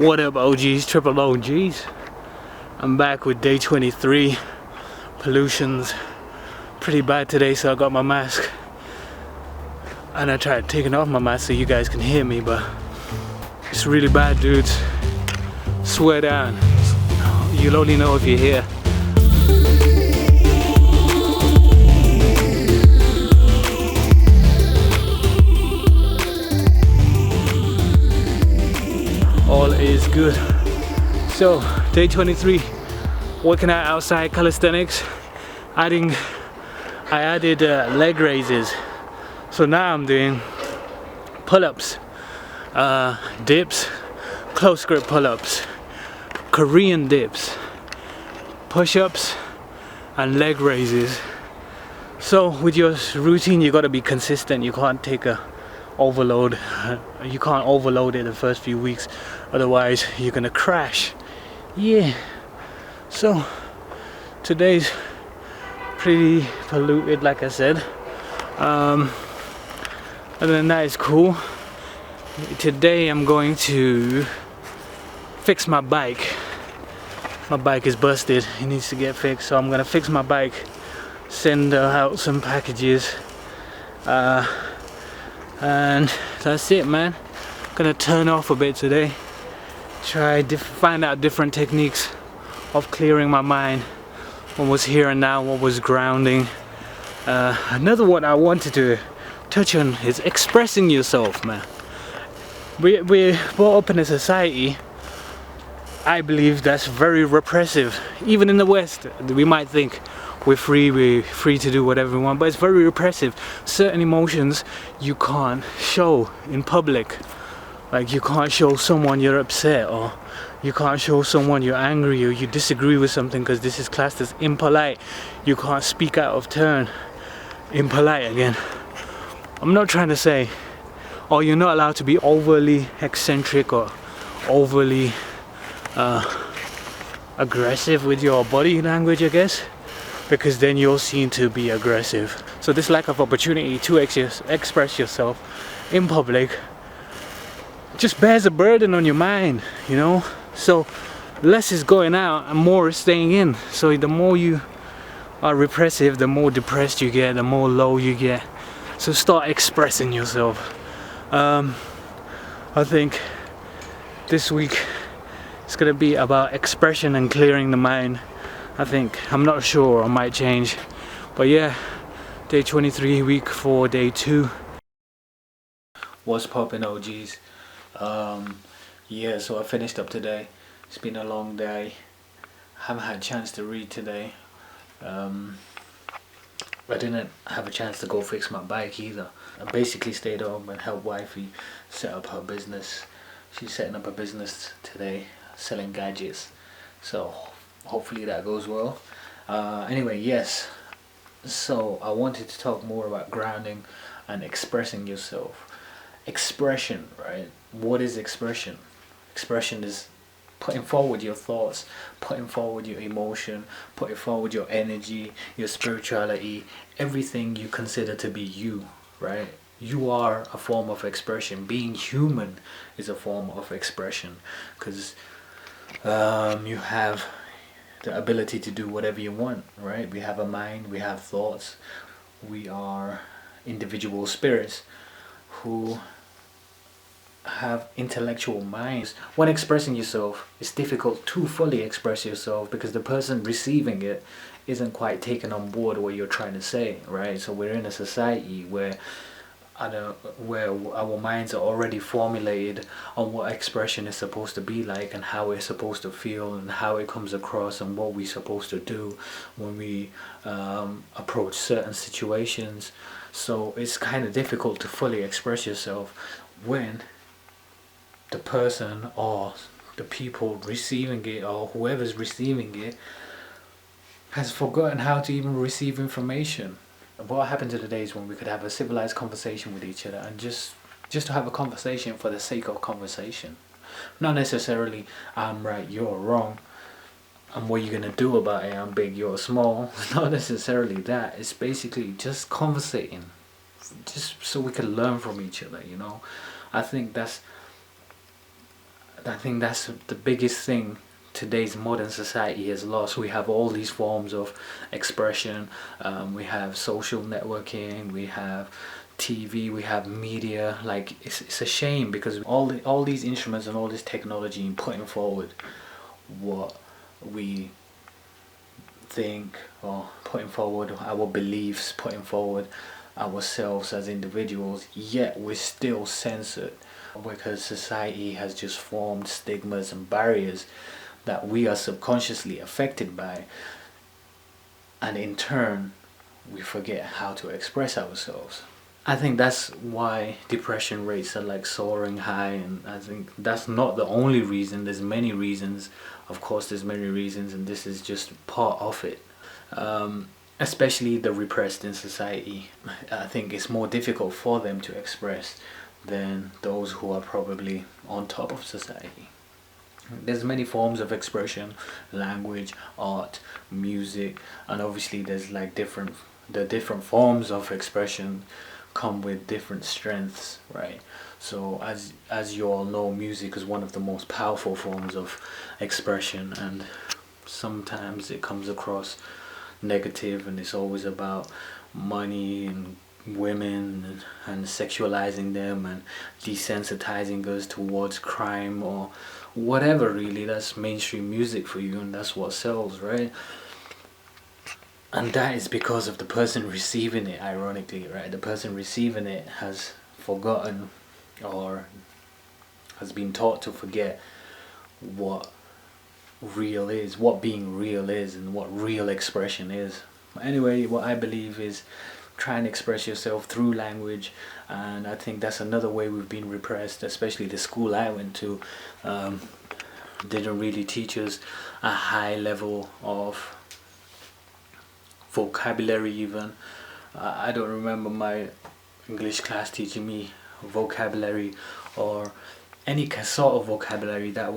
What up, OGs, triple OGs? I'm back with day 23. Pollution's pretty bad today, so I got my mask. And I tried taking off my mask so you guys can hear me, but it's really bad, dudes. Swear down. You'll only know if you're here. All is good. So, day 23, working out outside calisthenics. I added leg raises. So now I'm doing pull-ups, dips, close grip pull-ups, Korean dips, push-ups, and leg raises. So with your routine, you got to be consistent. You can't take a overload. You can't overload it the first few weeks, otherwise you're gonna crash. Yeah. So today's pretty polluted, like I said. Other than that, it's cool. Today I'm going to fix my bike. My bike is busted. It needs to get fixed, so I'm gonna fix my bike, send out some packages, and that's it, man. Gonna turn off a bit today, try find out different techniques of clearing my mind. What was here and now, what was grounding. Another one I wanted to touch on is expressing yourself, man. We're brought up in a society, I believe, that's very repressive. Even in the West, we might think we're free to do whatever we want, but it's very repressive. Certain emotions you can't show in public. Like you can't show someone you're upset, or you can't show someone you're angry, or you disagree with something, because this is classed as impolite. You can't speak out of turn. Impolite again. I'm not trying to say, oh, you're not allowed to be overly eccentric or overly aggressive with your body language, I guess, because then you're seen to be aggressive. So this lack of opportunity to express yourself in public just bears a burden on your mind, you know. So less is going out and more is staying in. So the more you are repressive, the more depressed you get, the more low you get. So start expressing yourself. I think this week it's gonna be about expression and clearing the mind. I'm not sure, I might change, but yeah, day 23, week 4, day 2. What's poppin', OGs? Yeah, so I finished up today. It's been a long day. Haven't had a chance to read today. I didn't have a chance to go fix my bike either. I basically stayed home and helped wifey set up her business. She's setting up a business today, selling gadgets. So hopefully that goes well. Anyway, yes. So I wanted to talk more about grounding and expressing yourself. Expression, right? What is expression? Expression is putting forward your thoughts, putting forward your emotion, putting forward your energy, your spirituality, everything you consider to be you, right? You are a form of expression. Being human is a form of expression, because you have the ability to do whatever you want, right? We have a mind, we have thoughts, we are individual spirits who have intellectual minds. When expressing yourself, it's difficult to fully express yourself because the person receiving it isn't quite taken on board what you're trying to say, right? So we're in a society where our minds are already formulated on what expression is supposed to be like, and how we're supposed to feel, and how it comes across, and what we're supposed to do when we approach certain situations. So it's kind of difficult to fully express yourself when the person or the people receiving it, or whoever's receiving it, has forgotten how to even receive information. What happened to the days when we could have a civilized conversation with each other, and just to have a conversation for the sake of conversation, not necessarily I'm right, you're wrong, and what you're gonna do about it, I'm big, you're small. Not necessarily that. It's basically just conversating, just so we can learn from each other, you know. I think I think that's the biggest thing today's modern society has lost. We have all these forms of expression. We have social networking, we have TV, we have media. Like it's a shame because all these instruments and all this technology and putting forward what we think, or putting forward our beliefs, putting forward ourselves as individuals, yet we're still censored because society has just formed stigmas and barriers that we are subconsciously affected by, and in turn we forget how to express ourselves. I think that's why depression rates are like soaring high, and I think that's not the only reason. There's many reasons, of course there's many reasons, and this is just part of it. Especially the repressed in society, I think it's more difficult for them to express than those who are probably on top of society. There's many forms of expression: language, art, music, and obviously there's like the different forms of expression come with different strengths, right? So as you all know, music is one of the most powerful forms of expression, and sometimes it comes across negative, and it's always about money and women and sexualizing them and desensitizing us towards crime or whatever. Really, that's mainstream music for you, and that's what sells, right? And that is because of the person receiving it, ironically, right? The person receiving it has forgotten or has been taught to forget what real is, what being real is, and what real expression is. Anyway, what I believe is try and express yourself through language, and I think that's another way we've been repressed. Especially the school I went to didn't really teach us a high level of vocabulary even. I don't remember my English class teaching me vocabulary or any sort of vocabulary that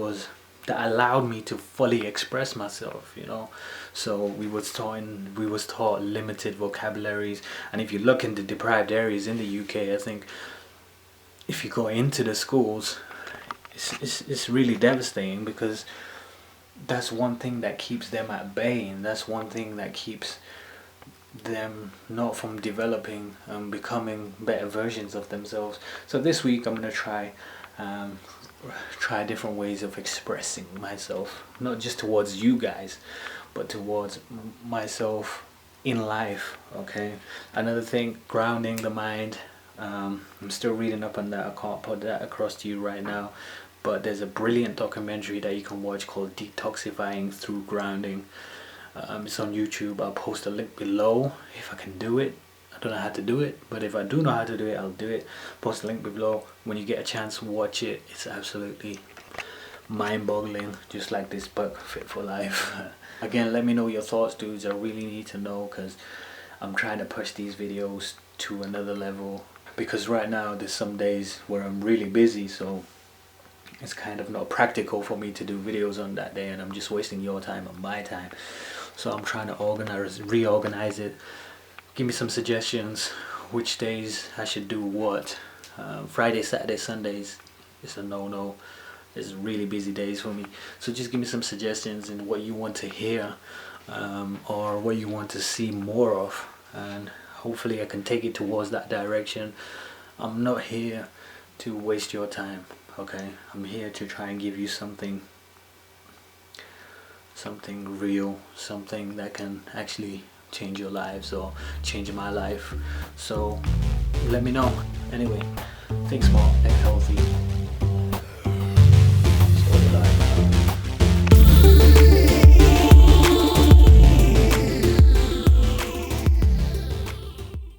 allowed me to fully express myself, you know. So we was taught limited vocabularies, and if you look in the deprived areas in the UK, I think if you go into the schools, it's really devastating, because that's one thing that keeps them at bay, and that's one thing that keeps them not from developing and becoming better versions of themselves. So this week I'm gonna try different ways of expressing myself, not just towards you guys, but towards myself in life. Okay, another thing, grounding the mind. I'm still reading up on that. I can't put that across to you right now, but there's a brilliant documentary that you can watch called Detoxifying Through Grounding. It's on YouTube. I'll post a link below if I can do it. I don't know how to do it, but if I do know how to do it, I'll do it. Post a link below. When you get a chance, watch it. It's absolutely mind-boggling, just like this book, Fit for Life. Again, let me know your thoughts, dudes. I really need to know, because I'm trying to push these videos to another level, because right now there's some days where I'm really busy, so it's kind of not practical for me to do videos on that day, and I'm just wasting your time and my time. So I'm trying to reorganize it. Give me some suggestions which days I should do what. Friday, Saturday, Sundays is a no-no. It's really busy days for me. So just give me some suggestions in what you want to hear, or what you want to see more of, and hopefully I can take it towards that direction. I'm not here to waste your time, okay? I'm here to try and give you something real, something that can actually change your lives or change my life. So let me know. Anyway, think smart, think healthy.